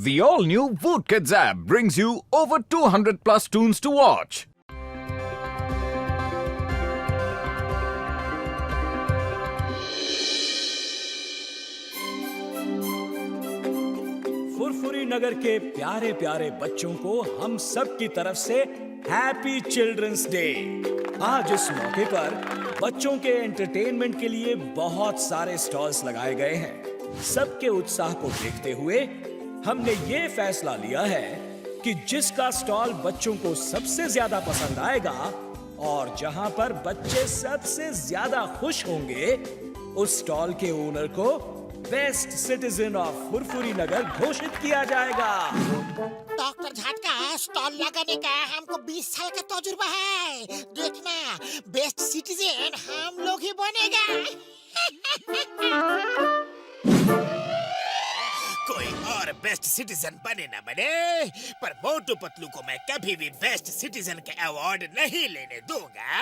The all-new Voot Kids app brings you over 200 plus tunes to watch. Furfuri नगर के प्यारे प्यारे बच्चों को हम सब की तरफ से हैप्पी चिल्ड्रंस डे। आज इस मौके पर बच्चों के एंटरटेनमेंट के लिए बहुत सारे स्टॉल्स लगाए गए हैं। सबके उत्साह को देखते हुए हमने ये फैसला लिया है कि जिसका स्टॉल बच्चों को सबसे ज्यादा पसंद आएगा और जहां पर बच्चे सबसे ज्यादा खुश होंगे, उस स्टॉल के ओनर को बेस्ट सिटीजन ऑफ फुरफुरी नगर घोषित किया जाएगा। डॉक्टर झटका स्टॉल लगाने का हमको 20 साल का तजुर्बा है। देखना, बेस्ट सिटीजन हम लोग ही बनेगा। कोई और बेस्ट सिटीजन बने ना बने, पर मोटू पतलू को मैं कभी भी बेस्ट सिटीजन का अवार्ड नहीं लेने दूंगा।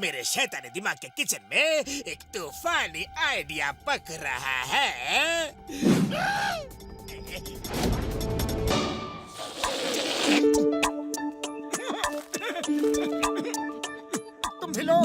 मेरे शैतानी दिमाग के किचन में एक तूफानी आइडिया पक रहा है। तुम भी लो।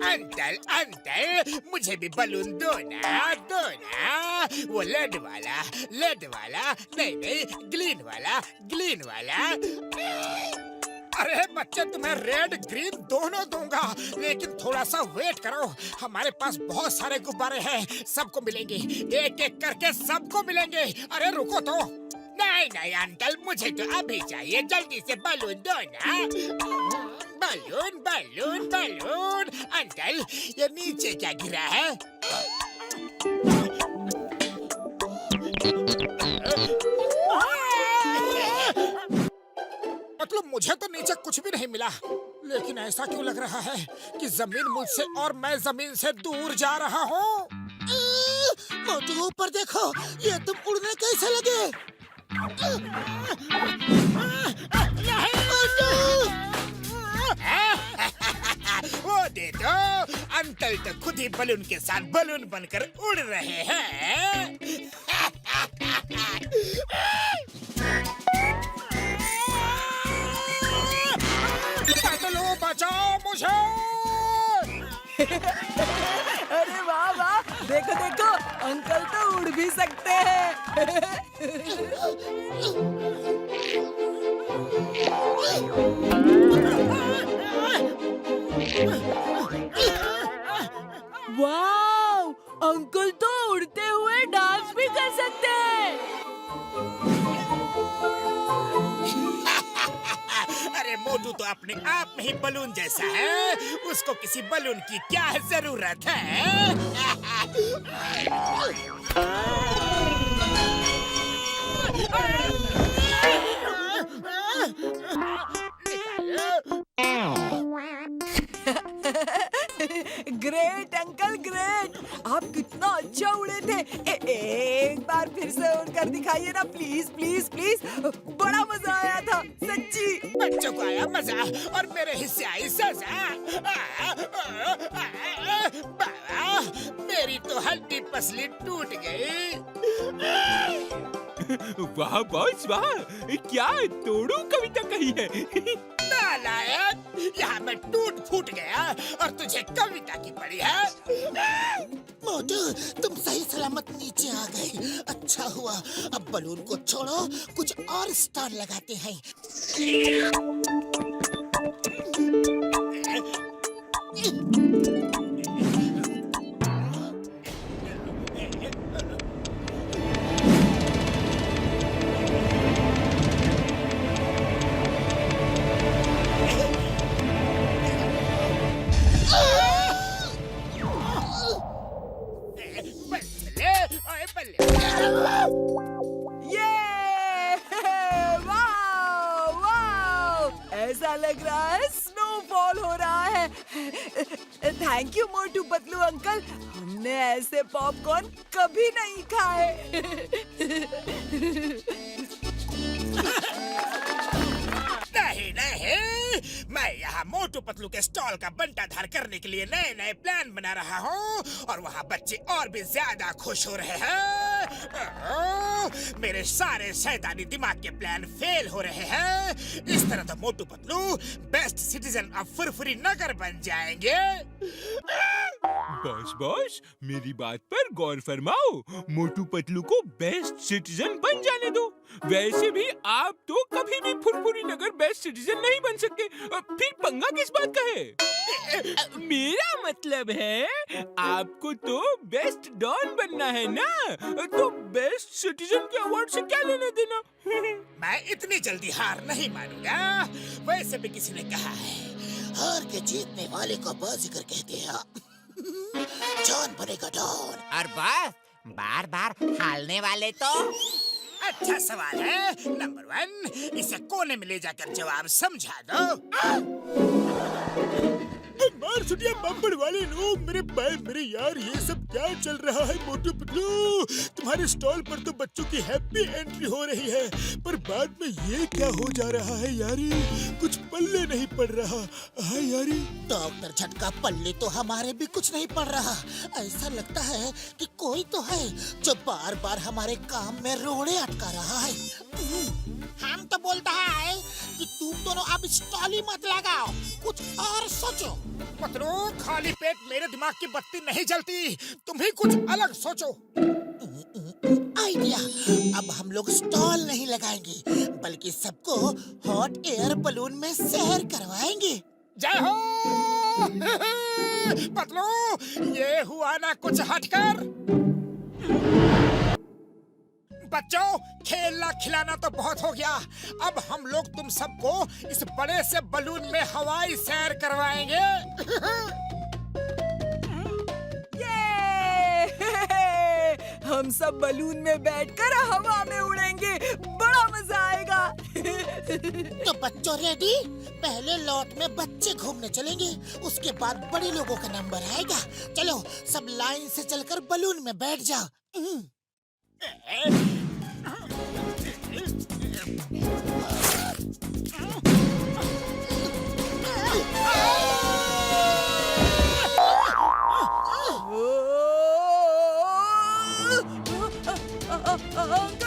अंकल अंकल, मुझे भी बलून दो ना, दो ना। वो लेड वाला, नहीं नहीं, ग्रीन वाला। अरे बच्चे, तुम्हें रेड ग्रीन दोनों दूंगा, लेकिन थोड़ा सा वेट करो। हमारे पास बहुत सारे गुब्बारे हैं, सबको मिलेंगे, एक एक करके सबको मिलेंगे। अरे रुको तो। नहीं नहीं अंकल, मुझे तो अभी चाहिए, जल्दी से बलून दो ना। बलून। अंकल, ये नीचे क्या गिरा है? मतलब मुझे तो नीचे कुछ भी नहीं मिला, लेकिन ऐसा क्यों लग रहा है कि जमीन मुझसे और मैं जमीन से दूर जा रहा हूँ। मोटू, ऊपर देखो, ये तुम उड़ने कैसे लगे? वो दे दो। अंकल तो खुद ही बलून के साथ बलून बनकर उड़ रहे हैं। बचाओ मुझे। अरे वाह वाह, देखो देखो, अंकल तो उड़ भी सकते हैं। वाह, अंकल तो उड़ते हुए डांस भी कर सकते हैं। अरे मोटू तो अपने आप में ही बलून जैसा है, उसको किसी बलून की क्या जरूरत है। Great uncle, great. आप कितना अच्छा उड़े थे। एक बार फिर से उड़कर दिखाइए ना, प्लीज प्लीज प्लीज। बड़ा मजा आया था, सच्ची। बच्चों को आया मजा और मेरे हिस्से आई सजा। बाबा, मेरी तो हड्डी पसली टूट गई। वाह बॉस वाह, क्या तोड़ू कविता कही है। नालायक, यहाँ मैं टूट फूट गया और तुझे कविता की पड़ी है। मोटू, तुम सही सलामत नीचे आ गए, अच्छा हुआ। अब बलून को छोड़ो, कुछ और स्टॉल लगाते हैं। ये वाह वाह, ऐसा लग रहा है स्नोफॉल हो रहा है। Thank you Motu Patlu uncle, हमने ऐसे पॉपकॉर्न कभी नहीं खाए। नहीं नहीं, मैं यहाँ मोटू पतलू के स्टॉल का बंटाधार करने के लिए नए नए प्लान बना रहा हूँ और वहाँ बच्चे और भी ज्यादा खुश हो रहे हैं। मेरे सारे शैतानी दिमाग के प्लान फेल हो रहे हैं। इस तरह तो Motu Patlu best citizen of Furfuri Nagar बन जाएंगे। बॉस मेरी बात पर गौर फरमाओ। मोटू पतलू को बेस्ट सिटीजन बन जाने दो। वैसे भी आप तो कभी भी फुरफुरी नगर बेस्ट सिटीजन नहीं बन सकते। फिर पंगा किस बात का है? मेरा मतलब है आपको तो बेस्ट डॉन बनना है ना, तो बेस्ट सिटीजन के अवार्ड से क्या लेना देना? मैं इतनी जल्दी हार नहीं मानूंगा। वैसे भी किसी ने कहा है, हार के जीतने वाले को बाजीगर कहते हैं। जॉन बनेगा डॉन। और बस बार बार हारने वाले तो अच्छा सवाल है। नंबर 1, इसे कोने में ले जाकर जवाब समझा दो। मार छुटिया बम्बड़ वाले लोग, मेरे यार ये सब क्या चल रहा है? मोटू पतलू, तुम्हारे स्टॉल पर तो बच्चों की हैप्पी एंट्री हो रही है, पर बाद में ये क्या हो जा रहा है यारी? कुछ पल्ले नहीं पड़ रहा है यारी। डॉक्टर झटका पल्ले तो हमारे भी कुछ नहीं पड़ रहा। ऐसा लगता है कि कोई तो है जो बार बार हमारे काम में रोड़े अटका रहा है। हम तो बोलता है कि तुम दोनों अब स्टॉल ही मत लगाओ, कुछ और सोचो। पतलू, खाली पेट मेरे दिमाग की बत्ती नहीं जलती। तुम ही कुछ अलग सोचो। आइडिया। अब हम लोग स्टॉल नहीं लगाएंगे, बल्कि सबको हॉट एयर बलून में सैर करवाएंगे। जय हो। पतलू, ये हुआ ना कुछ हटकर। बच्चों, खेलना खिलाना तो बहुत हो गया। अब हम लोग तुम सबको इस बड़े से बलून में हवाई सैर करवाएंगे। हम सब बलून में बैठकर हवा में उड़ेंगे, बड़ा मजा आएगा। तो बच्चों रेडी? पहले लॉट में बच्चे घूमने चलेंगे, उसके बाद बड़े लोगों का नंबर आएगा। चलो सब लाइन से चलकर बलून में बैठ जाओ।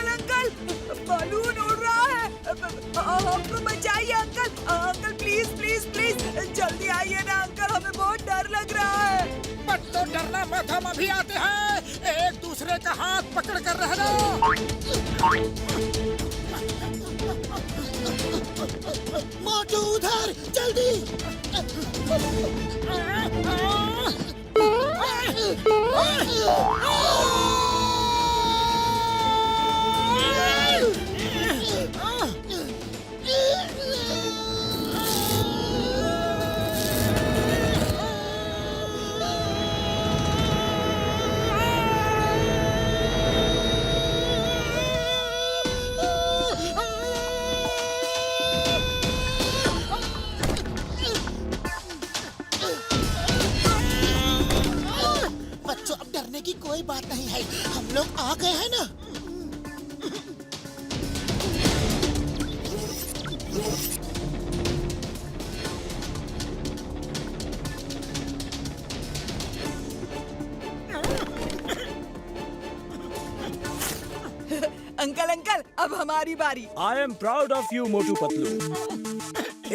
अंकल, बलून उड़ रहा है। हमको बचाइए अंकल, प्लीज जल्दी आइए ना अंकल, हमें बहुत डर लग रहा है। बच्चों, डरना मत, हम अभी आते हैं। एक दूसरे का हाथ पकड़ कर रहना। मोटू उधर, जल्दी। बच्चों, अब डरने की कोई बात नहीं है, हम लोग आ गए हैं ना। अंकल, अब हमारी बारी। I am proud of you Motu Patlu.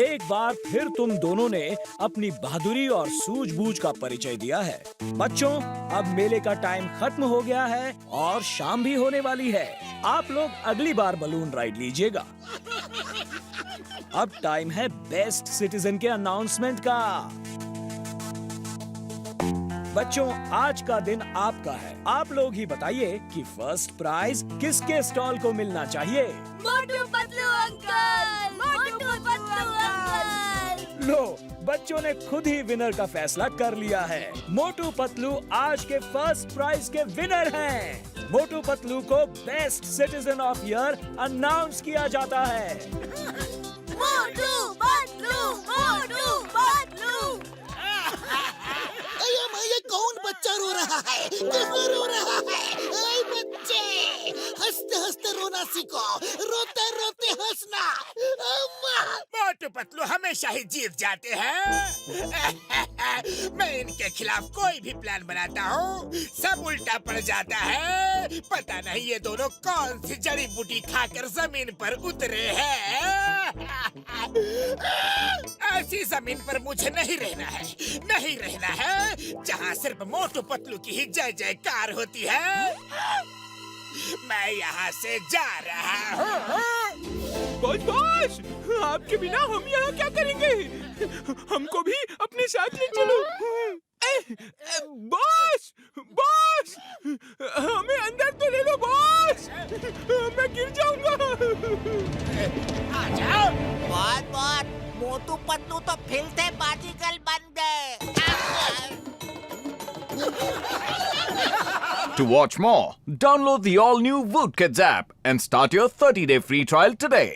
एक बार फिर तुम दोनों ने अपनी बहादुरी और सूझबूझ का परिचय दिया है। बच्चों, अब मेले का टाइम खत्म हो गया है और शाम भी होने वाली है। आप लोग अगली बार बलून राइड लीजिएगा। अब टाइम है बेस्ट सिटीजन के अनाउंसमेंट का। बच्चों, आज का दिन आपका है। आप लोग ही बताइए कि फर्स्ट प्राइज किसके स्टॉल को मिलना चाहिए। Motu Patlu uncle, Motu Patlu uncle. लो, बच्चों ने खुद ही विनर का फैसला कर लिया है। मोटू पतलू आज के फर्स्ट प्राइज के विनर हैं। मोटू पतलू को best citizen of year announce किया जाता है। मोटू पतलू, मोटू पतलू। ये कौन बच्चा रो रहा है? कहाँ रो रहा है? ऐ बच्चे, हंसते हंसते रोना सीखो, रोते रोते हंसना। अम्मा! मोटू पतलू हमेशा ही जीत जाते हैं। मैं इनके खिलाफ कोई भी प्लान बनाता हूँ, सब उल्टा पड़ जाता है। पता नहीं ये दोनों कौन सी जड़ी बूटी खाकर जमीन पर उतरे हैं। ऐसी जमीन पर मुझे नहीं रहना है, नहीं रहना है जहाँ सिर्फ मोटू पतलू की ही जय जयकार होती है। मैं यहाँ से जा रहा हूँ। बॉस, आपके बिना हम यहाँ क्या करेंगे? हमको भी अपने साथ ले चलो। बॉस, हमें अंदर तो ले लो बॉस, मैं गिर जाऊंगा। आ जाओ। बहुत मोटू पतलू तो फिर से बाजीगर बन गए। To watch more, download the all-new Woot Kids app and start your 30-day free trial today.